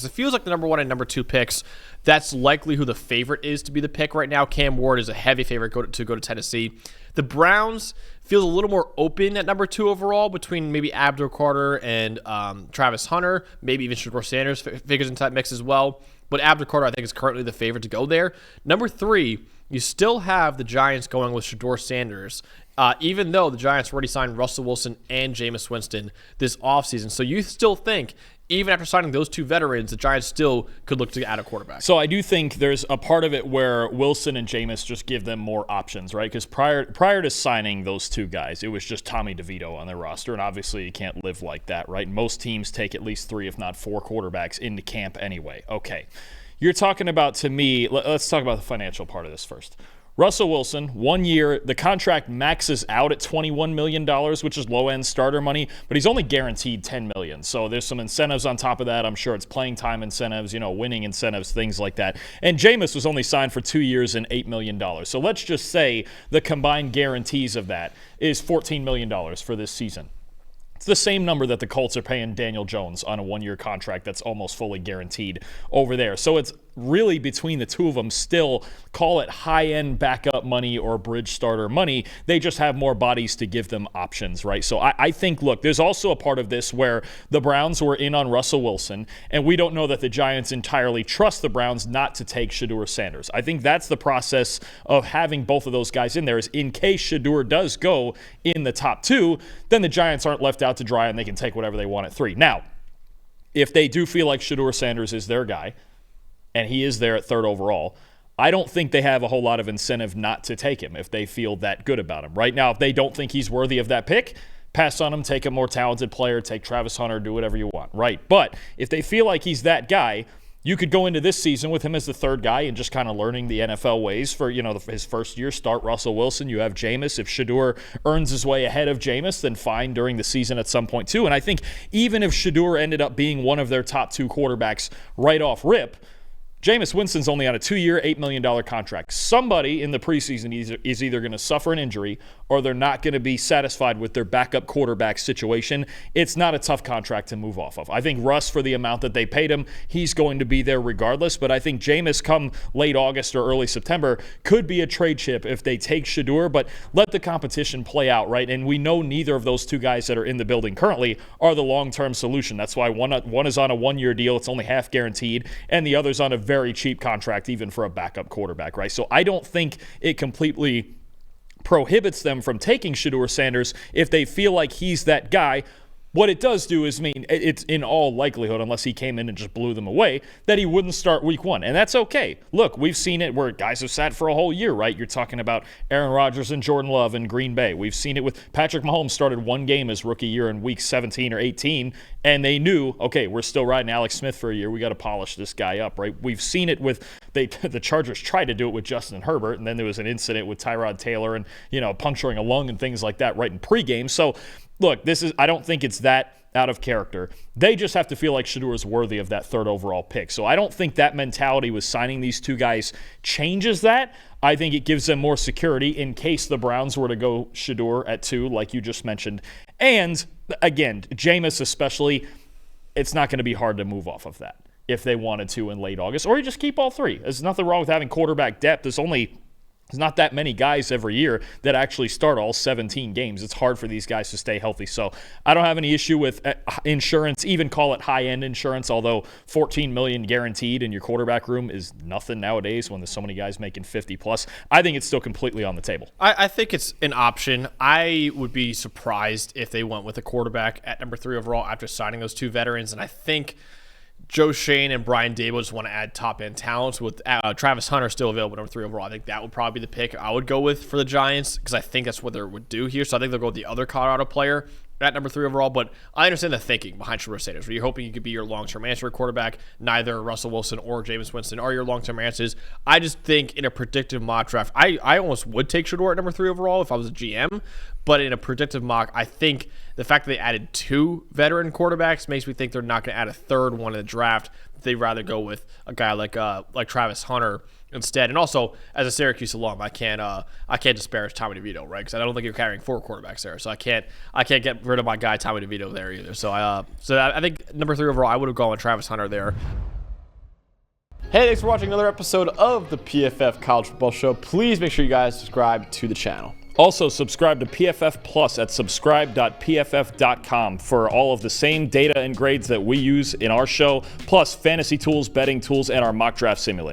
because it feels like the number 1 and number 2 picks, that's likely who the favorite is to be the pick right now. Cam Ward is a heavy favorite to go to Tennessee. The Browns feels a little more open at number 2 overall between maybe Abdul Carter and Travis Hunter. Maybe even Shedeur Sanders figures into that mix as well. But Abdul Carter, I think, is currently the favorite to go there. Number 3, you still have the Giants going with Shedeur Sanders, even though the Giants already signed Russell Wilson and Jameis Winston this offseason. So you still think, even after signing those 2 veterans, the Giants still could look to add a quarterback. So I do think there's a part of it where Wilson and Jameis just give them more options, right? Because prior to signing those 2 guys, it was just Tommy DeVito on their roster, and obviously you can't live like that, right? Most teams take at least 3, if not 4 quarterbacks into camp anyway. Okay. You're talking about, to me, let's talk about the financial part of this first. Russell Wilson, 1 year, the contract maxes out at $21 million, which is low-end starter money, but he's only guaranteed $10 million. So there's some incentives on top of that. I'm sure it's playing time incentives, winning incentives, things like that. And Jameis was only signed for 2 years and $8 million. So let's just say the combined guarantees of that is $14 million for this season. It's the same number that the Colts are paying Daniel Jones on a 1-year contract that's almost fully guaranteed over there. So it's really between the 2 of them still, call it high-end backup money or bridge starter money. They just have more bodies to give them options, right? So I think, look, there's also a part of this where the Browns were in on Russell Wilson, and we don't know that the Giants entirely trust the Browns not to take Shedeur Sanders. I think that's the process of having both of those guys in there, is in case Shedeur does go in the top 2, then the Giants aren't left out to dry and they can take whatever they want at 3. Now, if they do feel like Shedeur Sanders is their guy, and he is there at 3rd overall, I don't think they have a whole lot of incentive not to take him if they feel that good about him. Right now, if they don't think he's worthy of that pick, pass on him, take a more talented player, take Travis Hunter, do whatever you want, right? But if they feel like he's that guy, you could go into this season with him as the 3rd guy and just kind of learning the NFL ways for, his first year. Start Russell Wilson. You have Jameis. If Shedeur earns his way ahead of Jameis, then fine during the season at some point too. And I think even if Shedeur ended up being one of their top 2 quarterbacks right off rip, Jameis Winston's only on a 2-year, $8 million contract. Somebody in the preseason is either going to suffer an injury or they're not going to be satisfied with their backup quarterback situation. It's not a tough contract to move off of. I think Russ, for the amount that they paid him, he's going to be there regardless. But I think Jameis, come late August or early September, could be a trade chip if they take Shedeur. But let the competition play out, right? And we know neither of those 2 guys that are in the building currently are the long-term solution. That's why one is on a 1-year deal. It's only half guaranteed. And the other's on a very cheap contract, even for a backup quarterback, right? So I don't think it completely prohibits them from taking Shedeur Sanders if they feel like he's that guy. What it does do is mean it's in all likelihood, unless he came in and just blew them away, that he wouldn't start week 1. And that's okay. Look, we've seen it where guys have sat for a whole year, right? You're talking about Aaron Rodgers and Jordan Love in Green Bay. We've seen it with Patrick Mahomes. Started 1 game his rookie year in week 17 or 18, and they knew, okay, we're still riding Alex Smith for a year. We got to polish this guy up, right? We've seen it with the Chargers tried to do it with Justin Herbert, and then there was an incident with Tyrod Taylor and, puncturing a lung and things like that right in pregame. So, look, I don't think it's that out of character. They just have to feel like Shedeur is worthy of that 3rd overall pick. So I don't think that mentality with signing these 2 guys changes that. I think it gives them more security in case the Browns were to go Shedeur at 2, like you just mentioned. And, again, Jameis especially, it's not going to be hard to move off of that if they wanted to in late August. Or you just keep all 3. There's nothing wrong with having quarterback depth. There's not that many guys every year that actually start all 17 games. It's hard for these guys to stay healthy. So I don't have any issue with insurance, even call it high-end insurance, although $14 million guaranteed in your quarterback room is nothing nowadays when there's so many guys making 50+. I think it's still completely on the table. I think it's an option. I would be surprised if they went with a quarterback at number 3 overall after signing those 2 veterans. And I think Joe Shane and Brian Dable just want to add top-end talents with Travis Hunter still available number 3 overall. I think that would probably be the pick I would go with for the Giants because I think that's what they would do here. So I think they'll go with the other Colorado player at number 3 overall. But I understand the thinking behind Shedeur Sanders, where you're hoping you could be your long-term answer at quarterback. Neither Russell Wilson or Jameis Winston are your long-term answers. I just think in a predictive mock draft, I almost would take Shedeur at number 3 overall if I was a GM. But in a predictive mock, I think the fact that they added 2 veteran quarterbacks makes me think they're not going to add a 3rd one in the draft. They'd rather go with a guy like Travis Hunter instead. And also, as a Syracuse alum, I can't disparage Tommy DeVito, right? Because I don't think you're carrying 4 quarterbacks there, so I can't get rid of my guy Tommy DeVito there either. So I think number 3 overall, I would have gone with Travis Hunter there. Hey, thanks for watching another episode of the PFF College Football Show. Please make sure you guys subscribe to the channel. Also, subscribe to PFF Plus at subscribe.pff.com for all of the same data and grades that we use in our show, plus fantasy tools, betting tools, and our mock draft simulator.